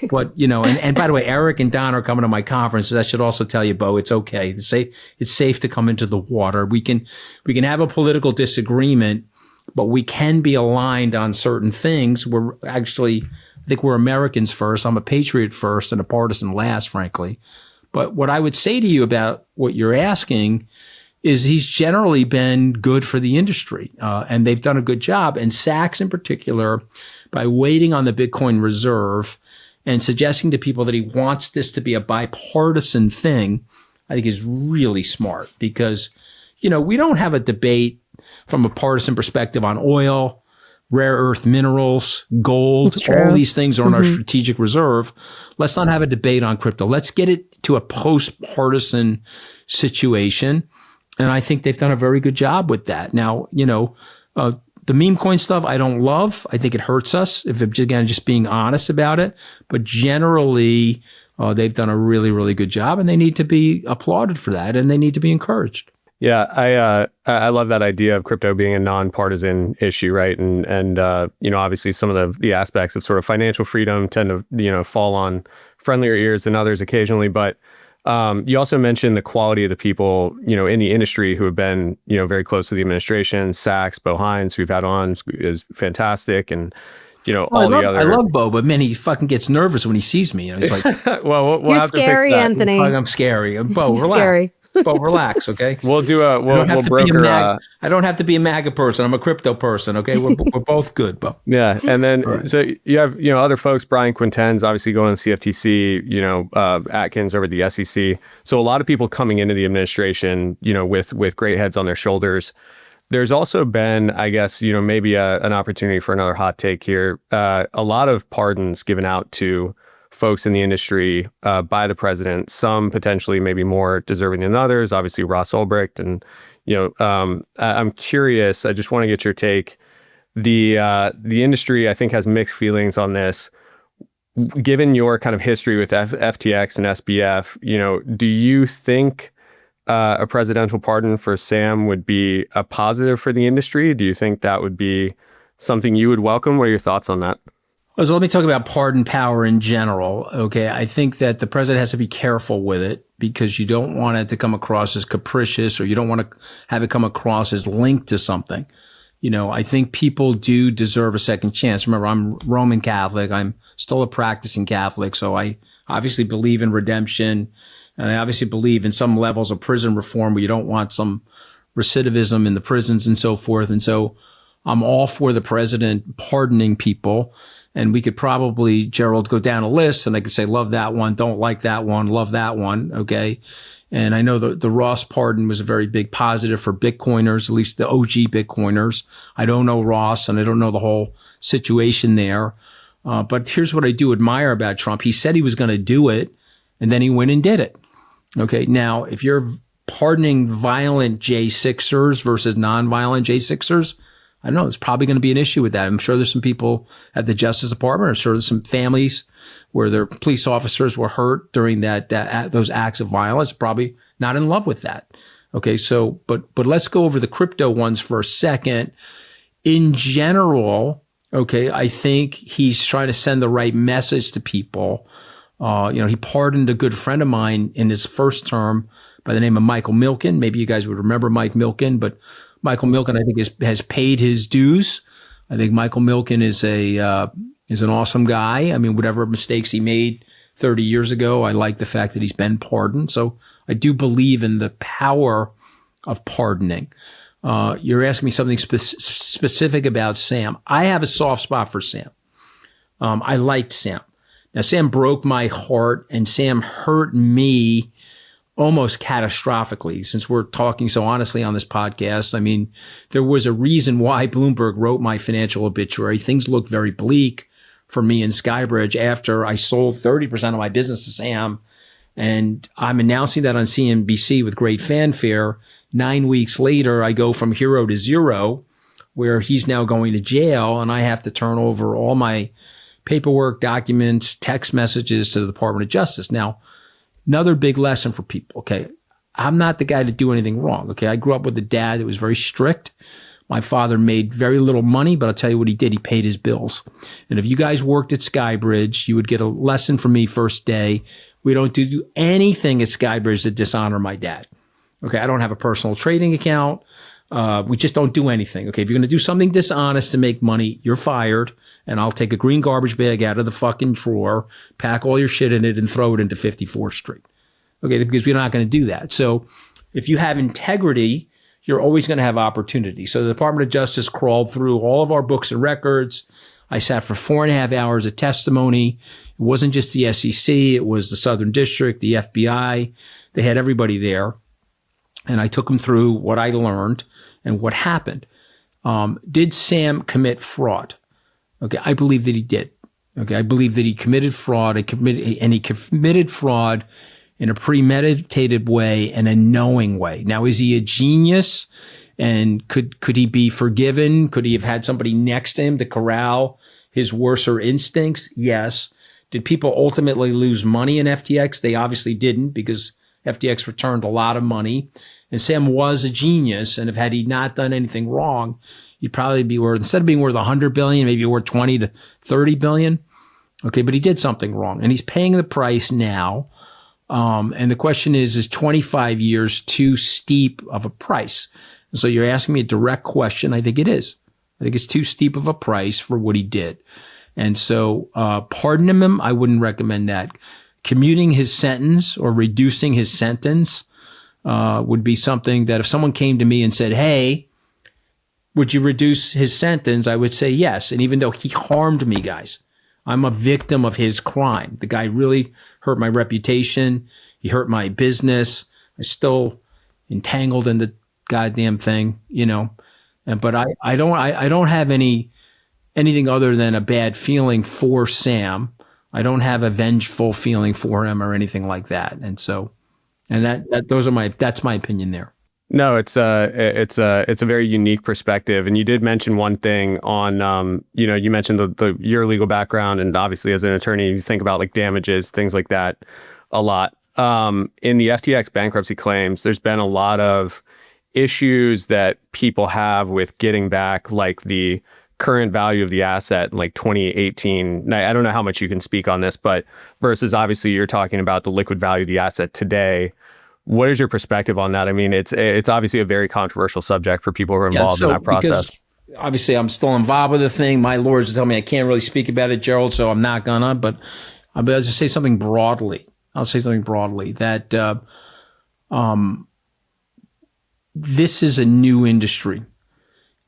But, and by the way, Eric and Don are coming to my conference. So that should also tell you, Bo, it's okay. It's safe to come into the water. We can have a political disagreement, but we can be aligned on certain things. I think we're Americans first. I'm a patriot first and a partisan last, frankly. But what I would say to you about what you're asking is he's generally been good for the industry, and they've done a good job. And Sachs in particular, by waiting on the Bitcoin reserve and suggesting to people that he wants this to be a bipartisan thing, I think is really smart because, we don't have a debate from a partisan perspective on oil, rare earth minerals, gold. All these things are in our strategic reserve. Let's not have a debate on crypto. Let's get it to a post-partisan situation. And I think they've done a very good job with that. Now, the meme coin stuff I don't love. I think it hurts us if it's, again, just being honest about it. But generally, they've done a really, really good job, and they need to be applauded for that, and they need to be encouraged. Yeah, I love that idea of crypto being a nonpartisan issue, right? And obviously some of the aspects of sort of financial freedom tend to fall on friendlier ears than others occasionally, but you also mentioned the quality of the people, in the industry who have been, very close to the administration. Sachs, Bo Hines, who we've had on, is fantastic. And, I love Bo, but man, he fucking gets nervous when he sees me. He's like, well, you're have scary, to fix that. Anthony. I'm scary. Bo, relax. Scary. Bo, relax, okay? We'll broker. I don't have to be a MAGA person. I'm a crypto person, okay? We're both good, Bo. Yeah, and then right. So you have other folks. Brian Quinten's obviously going to CFTC. Atkins over at the SEC. So a lot of people coming into the administration, with great heads on their shoulders. There's also been, I guess, maybe an opportunity for another hot take here. A lot of pardons given out to folks in the industry by the president, some potentially maybe more deserving than others, obviously Ross Ulbricht. And, I'm curious, I just want to get your take. The industry, I think, has mixed feelings on this. Given your kind of history with FTX and SBF, do you think a presidential pardon for Sam would be a positive for the industry? Do you think that would be something you would welcome? What are your thoughts on that? So let me talk about pardon power in general. Okay. I think that the president has to be careful with it because you don't want it to come across as capricious, or you don't want to have it come across as linked to something. I think people do deserve a second chance. Remember, I'm Roman Catholic. I'm still a practicing Catholic. So I obviously believe in redemption, and I obviously believe in some levels of prison reform where you don't want some recidivism in the prisons and so forth. And so I'm all for the president pardoning people. And we could probably, Gerald, go down a list and I could say, love that one, don't like that one, love that one. Okay. And I know the Ross pardon was a very big positive for Bitcoiners, at least the OG Bitcoiners. I don't know Ross and I don't know the whole situation there. But here's what I do admire about Trump. He said he was going to do it, and then he went and did it. Okay. Now, if you're pardoning violent J6ers versus non-violent J6ers, I don't know. There's probably going to be an issue with that. I'm sure there's some people at the Justice Department. I'm sure there's some families where their police officers were hurt during those acts of violence. Probably not in love with that. Okay. So, but let's go over the crypto ones for a second. In general, okay, I think he's trying to send the right message to people. He pardoned a good friend of mine in his first term by the name of Michael Milken. Maybe you guys would remember Mike Milken, but Michael Milken, I think, has paid his dues. I think Michael Milken is an awesome guy. I mean, whatever mistakes he made 30 years ago, I like the fact that he's been pardoned. So I do believe in the power of pardoning. You're asking me something specific about Sam. I have a soft spot for Sam. I liked Sam. Now, Sam broke my heart, and Sam hurt me almost catastrophically, since we're talking so honestly on this podcast. I mean, there was a reason why Bloomberg wrote my financial obituary. Things looked very bleak for me in SkyBridge after I sold 30% of my business to Sam. And I'm announcing that on CNBC with great fanfare. 9 weeks later, I go from hero to zero, where he's now going to jail, and I have to turn over all my paperwork, documents, text messages to the Department of Justice. Now, another big lesson for people. Okay. I'm not the guy to do anything wrong. Okay. I grew up with a dad that was very strict. My father made very little money, but I'll tell you what he did. He paid his bills. And if you guys worked at SkyBridge, you would get a lesson from me first day. We don't do anything at SkyBridge to dishonor my dad. Okay. I don't have a personal trading account. We just don't do anything. Okay. If you're going to do something dishonest to make money, you're fired. And I'll take a green garbage bag out of the fucking drawer, pack all your shit in it, and throw it into 54th Street. Okay. Because we're not going to do that. So if you have integrity, you're always going to have opportunity. So the Department of Justice crawled through all of our books and records. I sat for 4.5 hours of testimony. It wasn't just the SEC. It was the Southern District, the FBI. They had everybody there. And I took them through what I learned and what happened. Did Sam commit fraud? Okay, I believe that he did. Okay, I believe that he committed fraud. He committed fraud in a premeditated way and a knowing way. Now, is he a genius? And could he be forgiven? Could he have had somebody next to him to corral his worser instincts? Yes. Did people ultimately lose money in FTX? They obviously didn't, because FTX returned a lot of money. And Sam was a genius. And had he not done anything wrong, he'd probably be worth, instead of being worth 100 billion, maybe worth 20 to 30 billion. Okay. But he did something wrong, and he's paying the price now. And the question is 25 years too steep of a price? And so you're asking me a direct question. I think it is. I think it's too steep of a price for what he did. And so, pardoning him, I wouldn't recommend that. Commuting his sentence or reducing his sentence, would be something that if someone came to me and said, hey, would you reduce his sentence? I would say yes. And even though he harmed me, guys, I'm a victim of his crime. The guy really hurt my reputation. He hurt my business. I'm still entangled in the goddamn thing, you know. But I don't have anything other than a bad feeling for Sam. I don't have a vengeful feeling for him or anything like that. And so, that's my opinion there. No, it's a very unique perspective. And you did mention one thing on, you mentioned your legal background, and obviously as an attorney, you think about like damages, things like that a lot. In the FTX bankruptcy claims, there's been a lot of issues that people have with getting back like the current value of the asset in like 2018. I don't know how much you can speak on this, but versus obviously you're talking about the liquid value of the asset today. What is your perspective on that? I mean, it's obviously a very controversial subject for people who are involved in that process. Obviously, I'm still involved with the thing. My lawyers tell me I can't really speak about it, Gerald, so I'm not gonna. But I'll just say something broadly. That this is a new industry.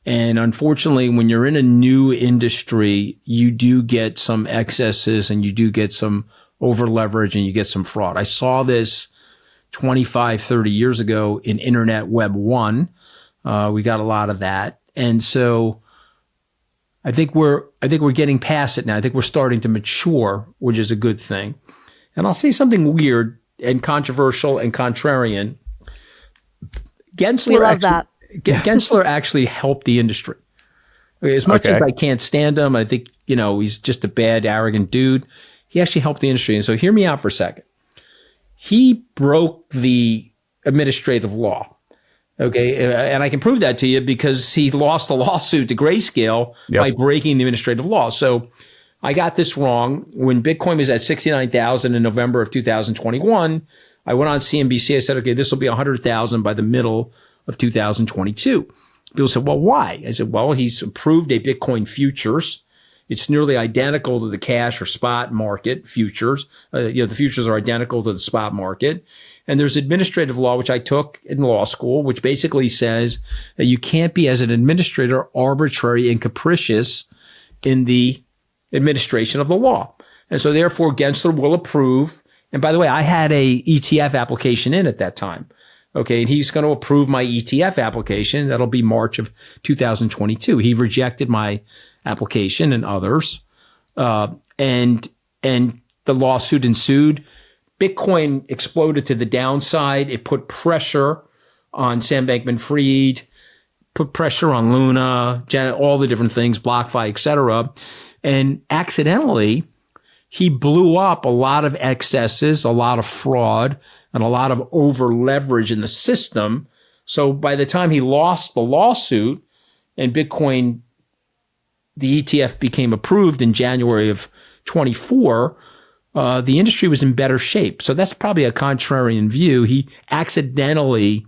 And unfortunately, when you're in a new industry, you do get some excesses and you do get some over leverage and you get some fraud. I saw this 25, 30 years ago in Internet Web 1. We got a lot of that. And so I think we're getting past it now. I think we're starting to mature, which is a good thing. And I'll say something weird and controversial and contrarian. Gensler actually helped the industry. As much as I can't stand him, I think, he's just a bad, arrogant dude. He actually helped the industry. And so hear me out for a second. He broke the administrative law. Okay. And I can prove that to you because he lost a lawsuit to Grayscale by breaking the administrative law. So I got this wrong. When Bitcoin was at 69,000 in November of 2021, I went on CNBC. I said, okay, this will be 100,000 by the middle of 2022. People said, well, why? I said, well, he's approved a Bitcoin futures. It's nearly identical to the cash or spot market futures. The futures are identical to the spot market. And there's administrative law, which I took in law school, which basically says that you can't be, as an administrator, arbitrary and capricious in the administration of the law. And so therefore, Gensler will approve. And by the way, I had a ETF application in at that time. Okay. And he's going to approve my ETF application. That'll be March of 2022. He rejected my application and others. And the lawsuit ensued. Bitcoin exploded to the downside. It put pressure on Sam Bankman-Fried, put pressure on Luna, all the different things, BlockFi, et cetera. And accidentally, he blew up a lot of excesses, a lot of fraud, and a lot of over leverage in the system. So by the time he lost the lawsuit and Bitcoin, the ETF became approved in January of 24, the industry was in better shape. So that's probably a contrarian view. He accidentally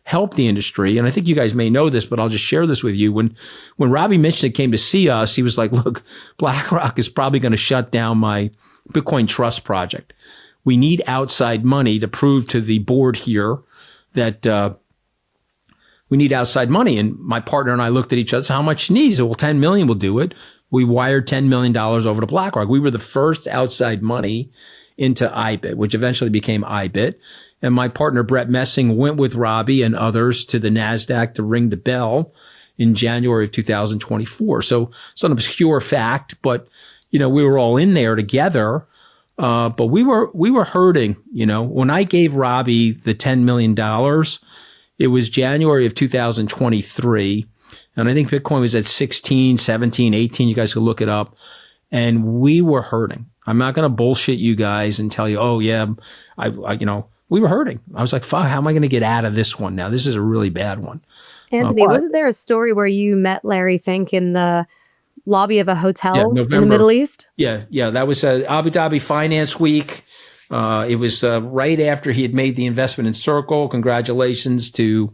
helped the industry. And I think you guys may know this, but I'll just share this with you. When Robbie Mitchnick came to see us, he was like, look, BlackRock is probably going to shut down my Bitcoin Trust project. We need outside money to prove to the board here that we need outside money. And my partner and I looked at each other, so how much you need? He said, well, 10 million will do it. We wired $10 million over to BlackRock. We were the first outside money into IBIT, which eventually became IBIT. And my partner, Brett Messing, went with Robbie and others to the NASDAQ to ring the bell in January of 2024. So it's an obscure fact, but, we were all in there together. But we were hurting, when I gave Robbie the $10 million, it was January of 2023. And I think Bitcoin was at 16, 17, 18. You guys could look it up. And we were hurting. I'm not going to bullshit you guys and tell you, oh yeah, we were hurting. I was like, fuck, how am I going to get out of this one now? This is a really bad one. Anthony, wasn't there a story where you met Larry Fink in the lobby of a hotel in the Middle East? Yeah. That was Abu Dhabi Finance Week. It was right after he had made the investment in Circle. Congratulations to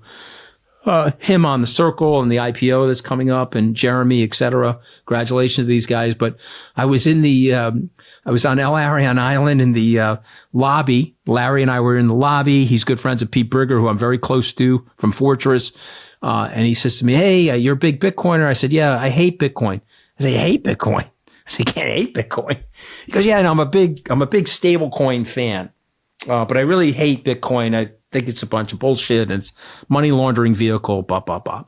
him on the Circle and the IPO that's coming up, and Jeremy, et cetera. Congratulations to these guys. But I was I was on El Arian Island in the lobby. Larry and I were in the lobby. He's good friends with Pete Brigger, who I'm very close to from Fortress. And he says to me, hey, you're a big Bitcoiner. I said, yeah, I hate Bitcoin. I said, you hate Bitcoin? I said, you can't hate Bitcoin. He goes, yeah, no, I'm a big stable coin fan. But I really hate Bitcoin. I think it's a bunch of bullshit and it's money laundering vehicle, blah, blah, blah.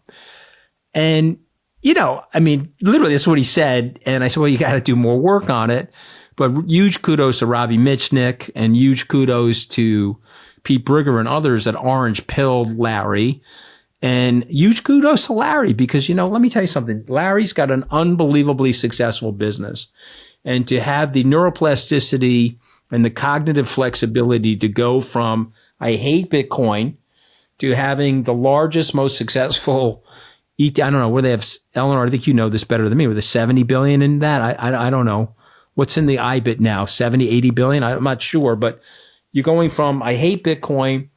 And, literally that's what he said. And I said, well, you got to do more work on it. But huge kudos to Robbie Mitchnick and huge kudos to Pete Brigger and others that orange pilled Larry. And huge kudos to Larry because, let me tell you something. Larry's got an unbelievably successful business. And to have the neuroplasticity and the cognitive flexibility to go from I hate Bitcoin to having the largest, most successful, I don't know where they have, Eleanor, I think you know this better than me, with the 70 billion in that. I don't know. What's in the IBIT now? 70, 80 billion? I'm not sure, but you're going from I hate Bitcoin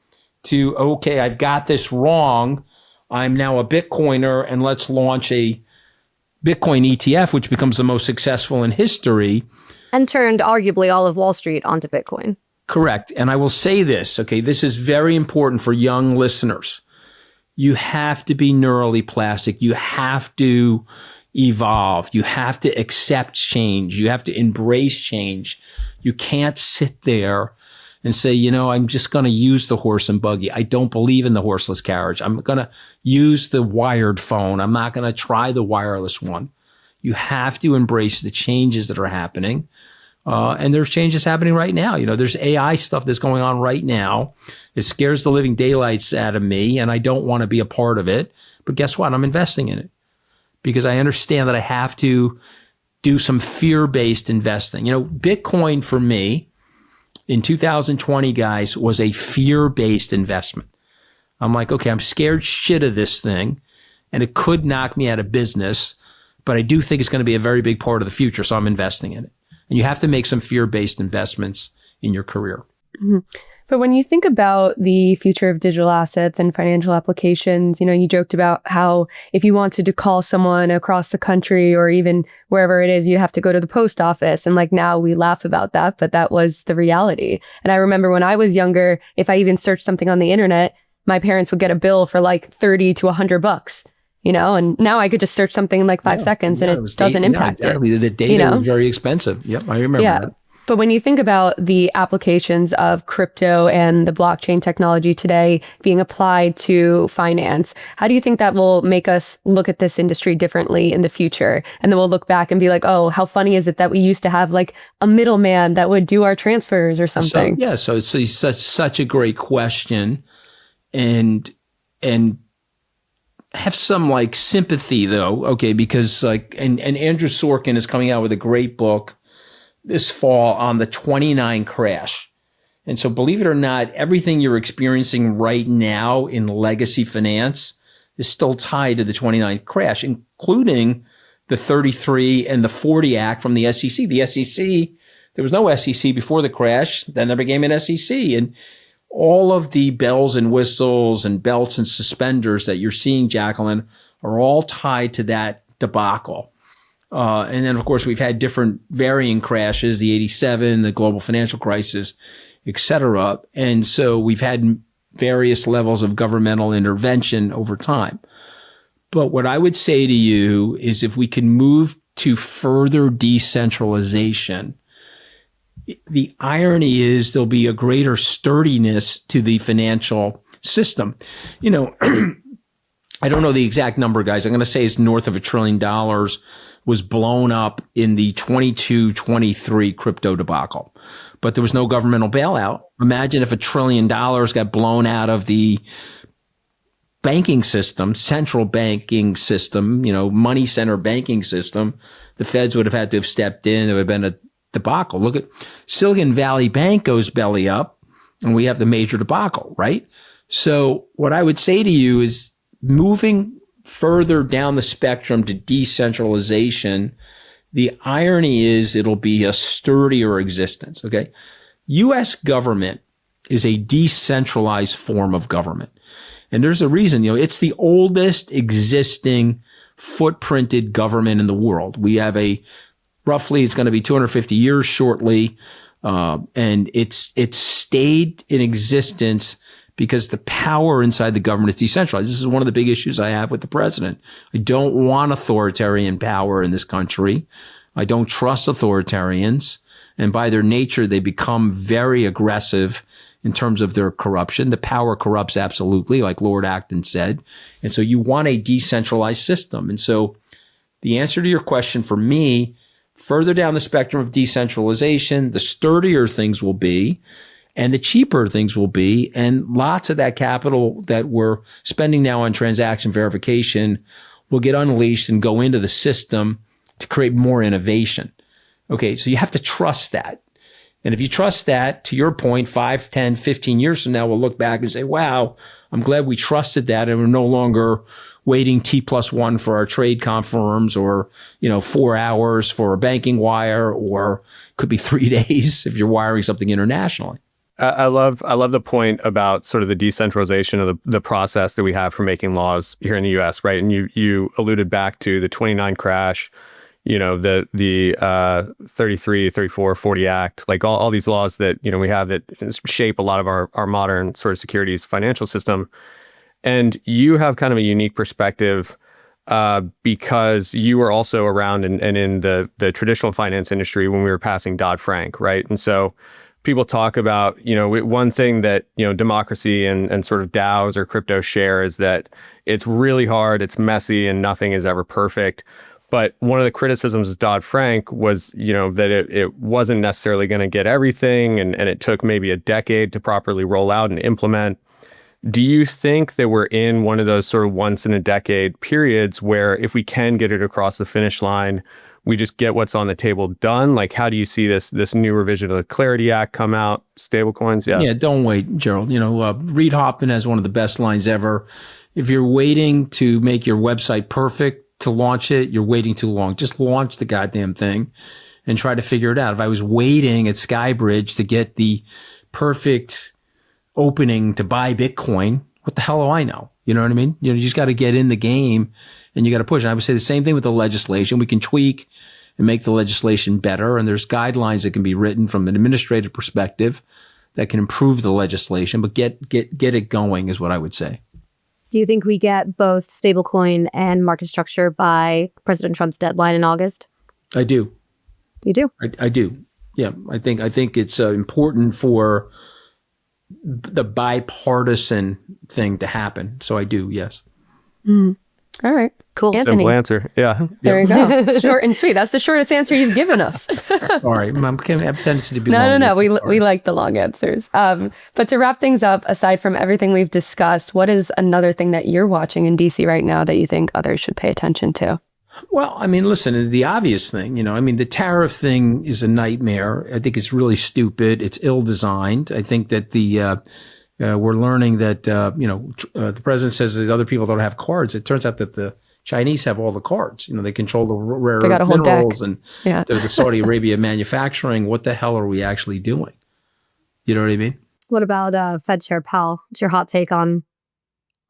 to, okay, I've got this wrong. I'm now a Bitcoiner and let's launch a Bitcoin ETF, which becomes the most successful in history. And turned arguably all of Wall Street onto Bitcoin. Correct. And I will say this, okay, this is very important for young listeners. You have to be neurally plastic. You have to evolve. You have to accept change. You have to embrace change. You can't sit there and say, I'm just going to use the horse and buggy. I don't believe in the horseless carriage. I'm going to use the wired phone. I'm not going to try the wireless one. You have to embrace the changes that are happening. And there's changes happening right now. There's AI stuff that's going on right now. It scares the living daylights out of me, and I don't want to be a part of it. But guess what? I'm investing in it because I understand that I have to do some fear-based investing. Bitcoin for me in 2020, guys, was a fear-based investment. I'm like, okay, I'm scared shit of this thing, and it could knock me out of business, but I do think it's going to be a very big part of the future, so I'm investing in it. And you have to make some fear-based investments in your career. But when you think about the future of digital assets and financial applications, you joked about how if you wanted to call someone across the country or even wherever it is, you'd have to go to the post office. And like now we laugh about that, but that was the reality. And I remember when I was younger, if I even searched something on the internet, my parents would get a bill for like 30 to $100. And now I could just search something in like 5 seconds and it doesn't impact it. The data was very expensive. Yep, I remember that. But when you think about the applications of crypto and the blockchain technology today being applied to finance, how do you think that will make us look at this industry differently in the future? And then we'll look back and be like, oh, how funny is it that we used to have like a middleman that would do our transfers or something? So it's such a great question, and have some like sympathy though, okay, because like and Andrew Sorkin is coming out with a great book this fall on the 29 crash. And so believe it or not, everything you're experiencing right now in legacy finance is still tied to the 29 crash, including the 33 and the 40 Act from the SEC. The SEC, there was no SEC before the crash, then there became an SEC. And all of the bells and whistles and belts and suspenders that you're seeing, Jacqueline, are all tied to that debacle. And then, of course, we've had different varying crashes, the 87, the global financial crisis, et cetera. And so we've had various levels of governmental intervention over time. But what I would say to you is if we can move to further decentralization, the irony is there'll be a greater sturdiness to the financial system. I don't know the exact number, guys. I'm going to say it's north of $1 trillion was blown up in the 22-23 crypto debacle. But there was no governmental bailout. Imagine if $1 trillion got blown out of the banking system, central banking system, money center banking system. The feds would have had to have stepped in. It would have been a debacle. Look at Silicon Valley Bank goes belly up and we have the major debacle, right? So what I would say to you is moving further down the spectrum to decentralization, the irony is it'll be a sturdier existence, okay? U.S. government is a decentralized form of government. And there's a reason, it's the oldest existing footprinted government in the world. We have roughly, it's going to be 250 years shortly, and it's stayed in existence because the power inside the government is decentralized. This is one of the big issues I have with the president. I don't want authoritarian power in this country. I don't trust authoritarians. And by their nature, they become very aggressive in terms of their corruption. The power corrupts absolutely, like Lord Acton said. And so you want a decentralized system. And so the answer to your question for me, further down the spectrum of decentralization, the sturdier things will be, and the cheaper things will be. And lots of that capital that we're spending now on transaction verification will get unleashed and go into the system to create more innovation. Okay, so you have to trust that. And if you trust that, to your point, 5, 10, 15 years from now, we'll look back and say, wow, I'm glad we trusted that. And we're no longer waiting T+1 for our trade confirms or, 4 hours for a banking wire, or could be 3 days if you're wiring something internationally. I love the point about sort of the decentralization of the process that we have for making laws here in the U.S., right? And you alluded back to the 29 crash, the 33, 34, 40 Act, like all these laws that, we have that shape a lot of our modern sort of securities financial system. And you have kind of a unique perspective because you were also around and in the traditional finance industry when we were passing Dodd-Frank, right? And so people talk about, one thing that, democracy and sort of DAOs or crypto share is that it's really hard, it's messy, and nothing is ever perfect. But one of the criticisms of Dodd-Frank was, that it wasn't necessarily going to get everything, and it took maybe a decade to properly roll out and implement. Do you think that we're in one of those sort of once in a decade periods where if we can get it across the finish line, we just get what's on the table done? Like, how do you see this new revision of the Clarity Act come out? Stablecoins? Yeah, don't wait, Gerald. Reid Hoffman has one of the best lines ever. If you're waiting to make your website perfect to launch it, you're waiting too long. Just launch the goddamn thing and try to figure it out. If I was waiting at SkyBridge to get the perfect opening to buy Bitcoin, what the hell do I know? You know what I mean? You just got to get in the game and you got to push. And I would say the same thing with the legislation. We can tweak and make the legislation better. And there's guidelines that can be written from an administrative perspective that can improve the legislation, but get it going is what I would say. Do you think we get both stablecoin and market structure by President Trump's deadline in August? I do. You do? I do. Yeah. I think it's important for the bipartisan thing to happen. So I do. Yes. All right. Cool. Anthony. Simple answer. Yeah. There we go. Short and sweet. That's the shortest answer you've given us. All right. I have a tendency to be No. We like the long answers. But to wrap things up, aside from everything we've discussed, what is another thing that you're watching in DC right now that you think others should pay attention to? Well, I mean, listen, the obvious thing, the tariff thing is a nightmare. I think it's really stupid. It's ill-designed. I think that we're learning that, the president says that other people don't have cards. It turns out that the Chinese have all the cards. They control the rare They got a whole minerals deck. and Yeah. the Saudi Arabia manufacturing. What the hell are we actually doing? You know what I mean? What about Fed Chair Powell? What's your hot take on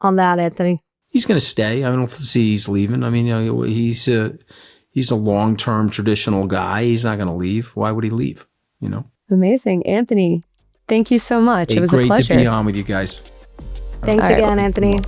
that, Anthony? He's going to stay. I don't see he's leaving. I mean, he's a long-term traditional guy. He's not going to leave. Why would he leave? Amazing. Anthony, thank you so much. Hey, it was a great pleasure. to be on with you guys. Thanks All right. again, Anthony.